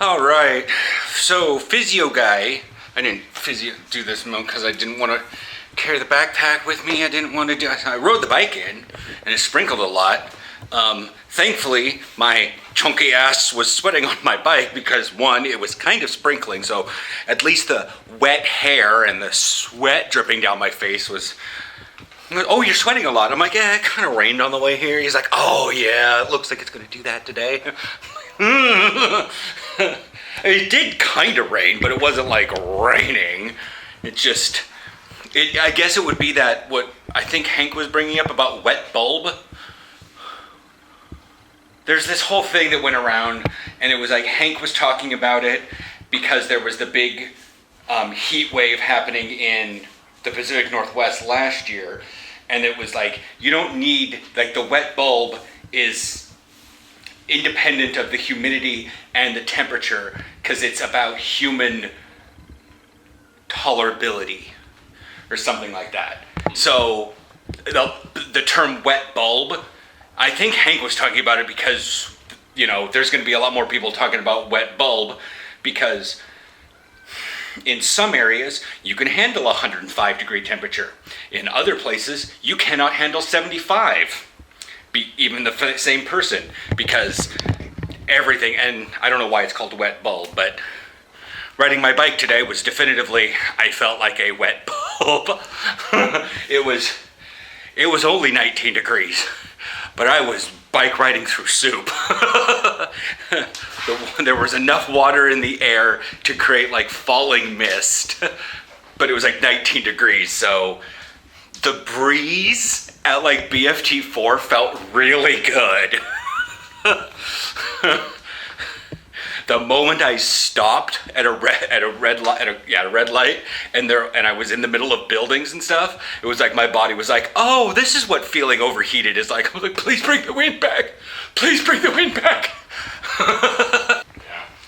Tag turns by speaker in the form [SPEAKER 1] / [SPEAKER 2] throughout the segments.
[SPEAKER 1] All right, so physio guy, I didn't do this because I didn't want to carry the backpack with me. I didn't want to do. I rode the bike in, and it sprinkled a lot. Thankfully, my chunky ass was sweating on my bike because one, it was kind of sprinkling, so at least the wet hair and the sweat dripping down my face was. Oh, you're sweating a lot. I'm like, yeah, it kind of rained on the way here. He's like, oh yeah, it looks like it's going to do that today. It did kind of rain, but it wasn't like raining. I guess it would be that what I think Hank was bringing up about wet bulb. There's this whole thing that went around, and it was like Hank was talking about it because there was the big heat wave happening in the Pacific Northwest last year, and it was like, you don't need, like, the wet bulb is independent of the humidity and the temperature because it's about human tolerability or something like that. So the term wet bulb, I think Hank was talking about it because, you know, there's going to be a lot more people talking about wet bulb because in some areas you can handle 105 degree temperature. In other places you cannot handle 75. Even the same person, because everything, and I don't know why it's called wet bulb, but riding my bike today was definitively, I felt like a wet bulb. It was only 19 degrees, but I was bike riding through soup. There was enough water in the air to create like falling mist, but it was like 19 degrees, so the breeze at like BFT4 felt really good. The moment I stopped at a red light, and I was in the middle of buildings and stuff, it was like my body was like, oh, this is what feeling overheated is like. I was like, please bring the wind back. Please bring the wind back.
[SPEAKER 2] Yeah.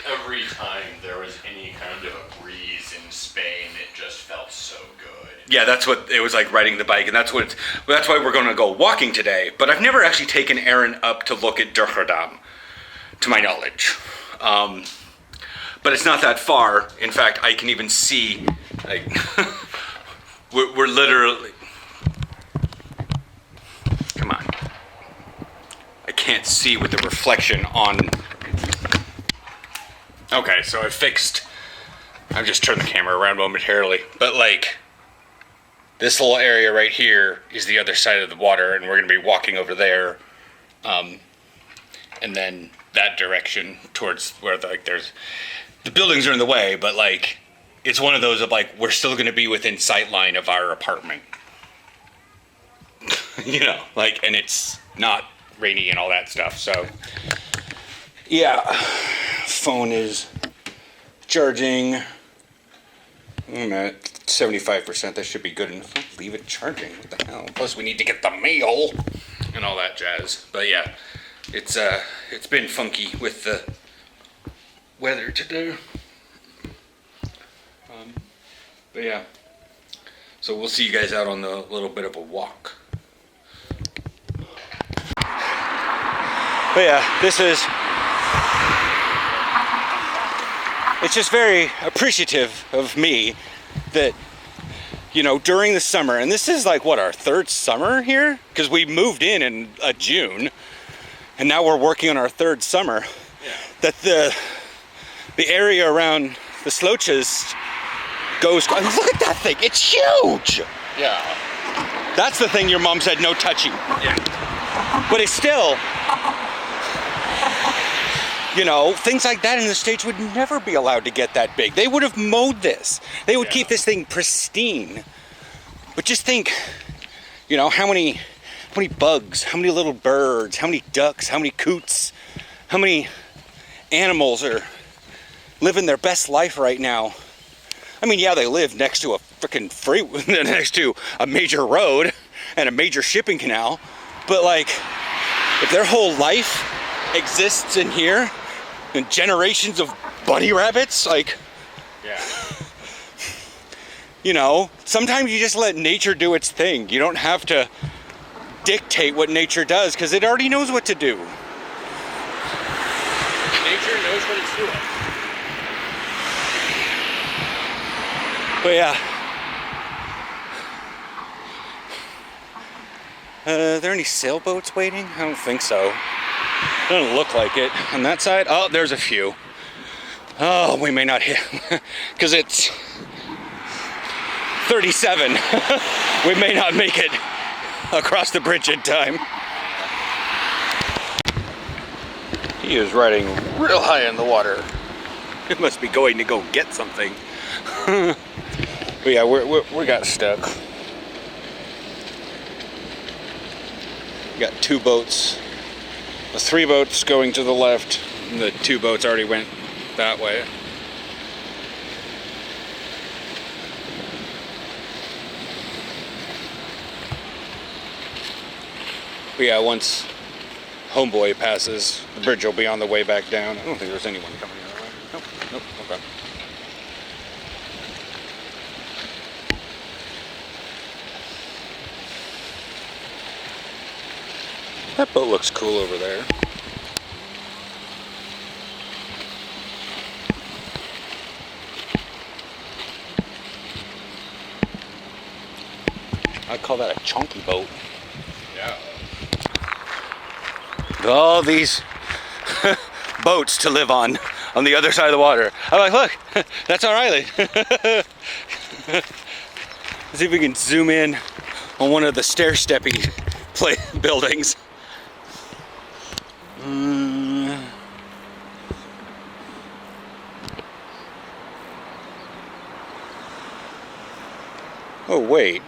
[SPEAKER 2] Every time there was any kind of a breeze in Spain, it just felt so good.
[SPEAKER 1] Yeah, that's what it was like riding the bike, and that's why we're going to go walking today. But I've never actually taken Aaron up to look at Dashric, to my knowledge. But it's not that far. In fact, I can even see, like, we're literally. Come on. I can't see with the reflection on. Okay, so I've just turned the camera around momentarily, but like. This little area right here is the other side of the water, and we're going to be walking over there, and then that direction towards where the buildings are in the way, but like it's one of those of like we're still going to be within sight line of our apartment, you know, like, and it's not rainy and all that stuff. So yeah, phone is charging. I'm at 75%. That should be good enough. Leave it charging. What the hell? Plus, we need to get the mail and all that jazz. But yeah, it's been funky with the weather today. But yeah, so we'll see you guys out on the little bit of a walk. But yeah, it's just very appreciative of me that, you know, during the summer, and this is like what, our third summer here, because we moved in June, and now we're working on our third summer. Yeah. That the area around the Slochas goes. Look at that thing! It's huge.
[SPEAKER 2] Yeah.
[SPEAKER 1] That's the thing your mom said no touching.
[SPEAKER 2] Yeah.
[SPEAKER 1] But it's still. You know, things like that in the States would never be allowed to get that big. They would have mowed this. They would keep this thing pristine. But just think, you know, how many bugs, how many little birds, how many ducks, how many coots, how many animals are living their best life right now. I mean, yeah, they live next to a freaking next to a major road and a major shipping canal. But like, if their whole life exists in here, and generations of bunny rabbits, like,
[SPEAKER 2] yeah,
[SPEAKER 1] you know, sometimes you just let nature do its thing. You don't have to dictate what nature does because it already knows what to do.
[SPEAKER 2] Nature knows what it's doing.
[SPEAKER 1] But yeah. Are there any sailboats waiting? I don't think so. Doesn't look like it. On that side, oh, there's a few. Oh, we may not hit, because it's 37. We may not make it across the bridge in time. He is riding real high in the water. It must be going to go get something. But yeah, we got stuck. We got 2 boats. The 3 boats going to the left, and the 2 boats already went that way. But yeah, once Homeboy passes, the bridge will be on the way back down. I don't think there's anyone coming the other way. Nope, nope, okay. That boat looks cool over there. I'd call that a chunky boat.
[SPEAKER 2] Yeah.
[SPEAKER 1] All these boats to live on the other side of the water. I'm like, look, that's our island. Let's see if we can zoom in on one of the stair-steppy buildings. Oh, wait.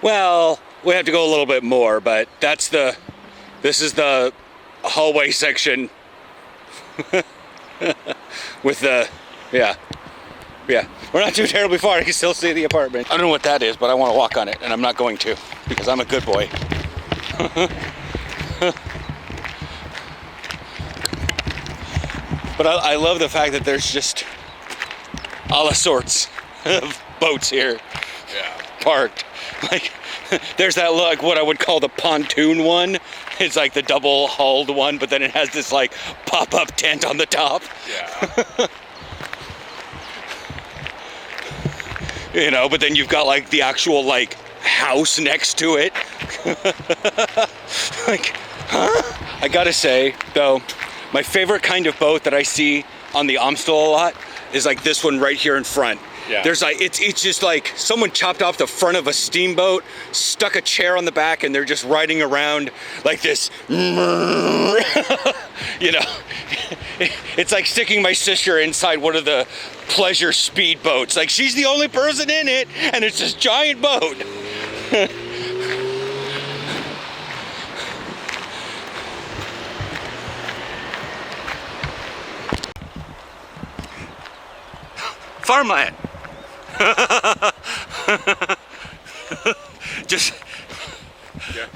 [SPEAKER 1] Well, we have to go a little bit more, but this is the hallway section with the, yeah. We're not too terribly far. You can still see the apartment. I don't know what that is, but I want to walk on it, and I'm not going to because I'm a good boy. But I love the fact that there's just all sorts of boats here.
[SPEAKER 2] Yeah.
[SPEAKER 1] Parked. Like, there's that, like, what I would call the pontoon one. It's like the double hulled one, but then it has this like pop-up tent on the top.
[SPEAKER 2] Yeah.
[SPEAKER 1] You know, but then you've got like the actual like house next to it. Like, huh? I gotta say though, my favorite kind of boat that I see on the Amstel a lot is like this one right here in front.
[SPEAKER 2] Yeah.
[SPEAKER 1] There's like, it's just like someone chopped off the front of a steamboat, stuck a chair on the back, and they're just riding around like this. You know, it's like sticking my sister inside one of the pleasure speedboats. Like, she's the only person in it, and it's this giant boat. Farmland. Just,
[SPEAKER 2] Yeah.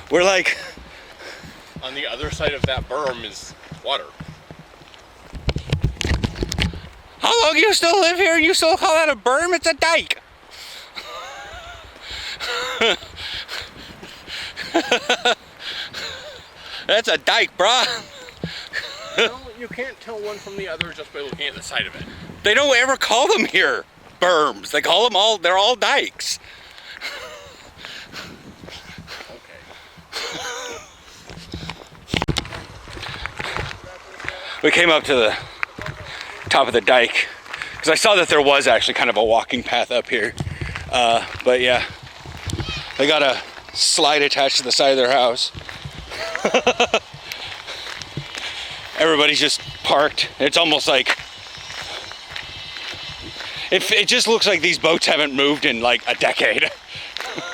[SPEAKER 1] we're like,
[SPEAKER 2] On the other side of that berm is water.
[SPEAKER 1] how long you still live here and you still call that a berm? It's a dike. That's a dike, brah.
[SPEAKER 2] Well, you can't tell one from the other just by looking at the side of it.
[SPEAKER 1] They don't ever call them here berms. They call them all, they're all dikes.
[SPEAKER 2] Okay.
[SPEAKER 1] We came up to the top of the dike because I saw that there was actually kind of a walking path up here. But yeah, they got a slide attached to the side of their house. Everybody's just parked. It's almost like, it just looks like these boats haven't moved in like a decade.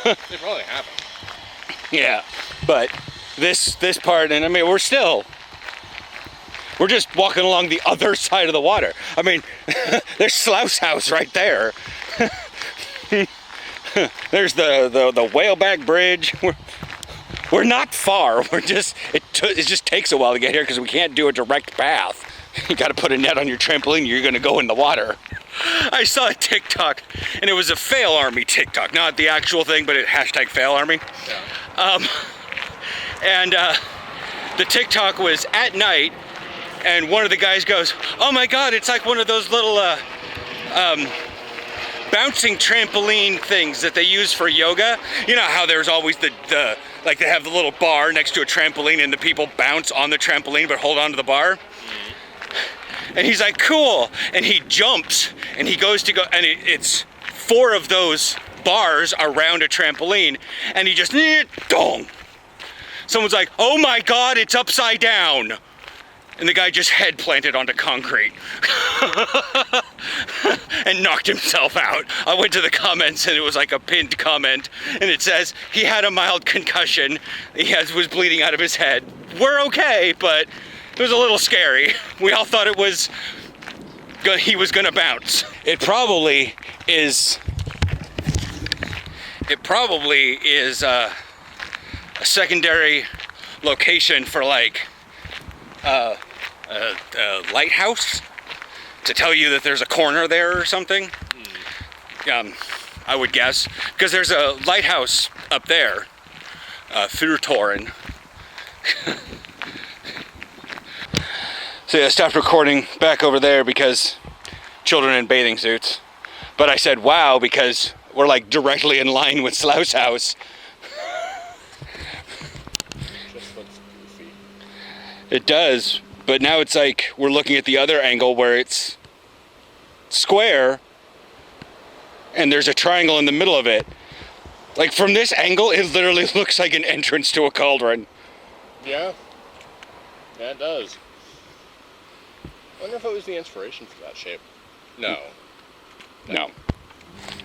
[SPEAKER 2] They probably haven't.
[SPEAKER 1] Yeah, but this part, and I mean, we're just walking along the other side of the water. I mean, there's Slouse House right there. There's the whaleback bridge. We're not far. We're just, it just takes a while to get here because we can't do a direct path. You got to put a net on your trampoline. You're going to go in the water. I saw a TikTok, and it was a fail army TikTok, not the actual thing, but it hashtag fail army.
[SPEAKER 2] Yeah.
[SPEAKER 1] The TikTok was at night, and one of the guys goes, "Oh my God, it's like one of those little bouncing trampoline things that they use for yoga. You know how there's always the like they have the little bar next to a trampoline and the people bounce on the trampoline but hold on to the bar? And he's like, cool. And he jumps and he goes to go, and it's 4 of those bars around a trampoline, and he just, dong. Someone's like, oh my God, it's upside down. And the guy just head planted onto concrete and knocked himself out. I went to the comments and it was like a pinned comment, and it says he had a mild concussion. He was bleeding out of his head. We're okay, but it was a little scary. We all thought he was gonna bounce. It probably is a secondary location for like a lighthouse to tell you that there's a corner there or something. I would guess, because there's a lighthouse up there, Fyrtårn. So yeah, I stopped recording back over there because children in bathing suits. But I said wow because we're like directly in line with Slough's house.
[SPEAKER 2] Just looks goofy.
[SPEAKER 1] It does, but now it's like we're looking at the other angle where it's square and there's a triangle in the middle of it. Like from this angle, it literally looks like an entrance to a cauldron.
[SPEAKER 2] Yeah. Yeah, it does. I wonder if it was the inspiration for that shape. No.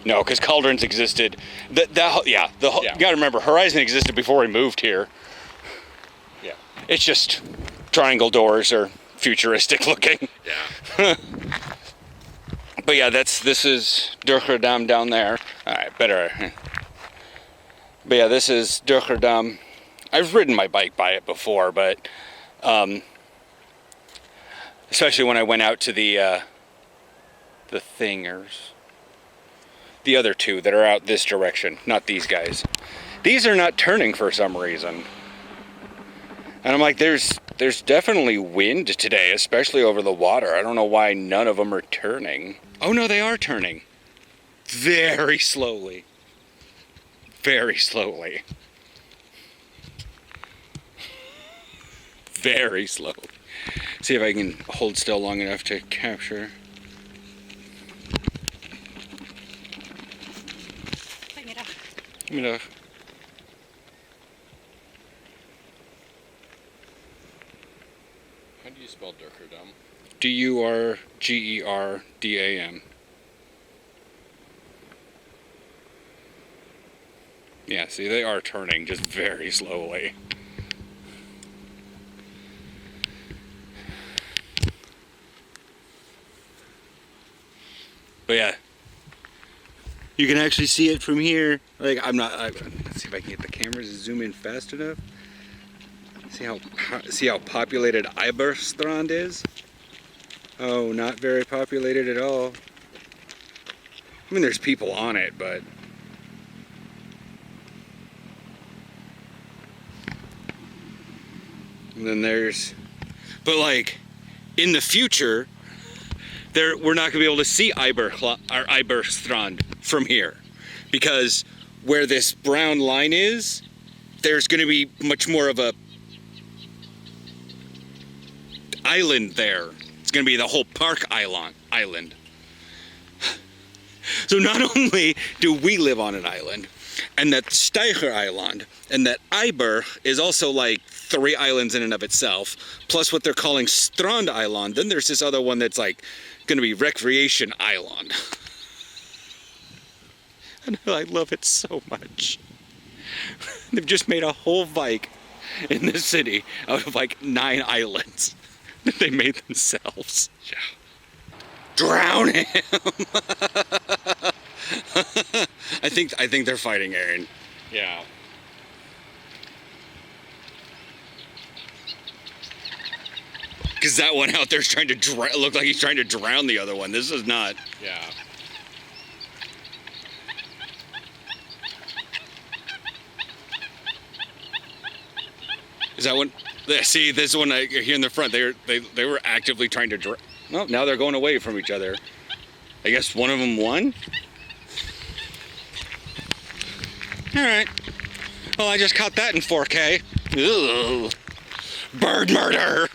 [SPEAKER 1] No, because cauldrons existed. You gotta remember, Horizon existed before we moved here.
[SPEAKER 2] Yeah.
[SPEAKER 1] It's just triangle doors are futuristic looking.
[SPEAKER 2] Yeah.
[SPEAKER 1] But yeah, this is Dashric down there. Alright, better. But yeah, this is Dashric. I've ridden my bike by it before, but especially when I went out to the thingers. The other 2 that are out this direction, not these guys. These are not turning for some reason. And I'm like, there's definitely wind today, especially over the water. I don't know why none of them are turning. Oh no, they are turning. Very slowly. Very slowly. Very slowly. See if I can hold still long enough to capture. Middag.
[SPEAKER 2] How do you spell Durkerdam?
[SPEAKER 1] Durgerdam. Yeah, see, they are turning just very slowly. But yeah, you can actually see it from here. Like, let's see if I can get the camera to zoom in fast enough. See how populated Iberstrand is? Oh, not very populated at all. I mean, there's people on it, but and then but like in the future, we're not gonna be able to see Iberstrand from here, because where this brown line is, there's gonna be much more of a island there. It's gonna be the whole park island. So not only do we live on an island, and that Steiger Island, and that Iber is also like 3 islands in and of itself, plus what they're calling Strand Island, then there's this other one that's like gonna be Recreation Island. And I love it so much. They've just made a whole bike in the city out of like 9 islands that they made themselves. Yeah. Drown him! I think they're fighting Aaron.
[SPEAKER 2] Yeah.
[SPEAKER 1] Because that one out there's trying to look like he's trying to drown the other one. This is not.
[SPEAKER 2] Yeah.
[SPEAKER 1] Is that one? See, this one here in the front. They were actively trying to drown. No, now they're going away from each other. I guess one of them won? Alright. Well, I just caught that in 4K. Ugh. Bird murder!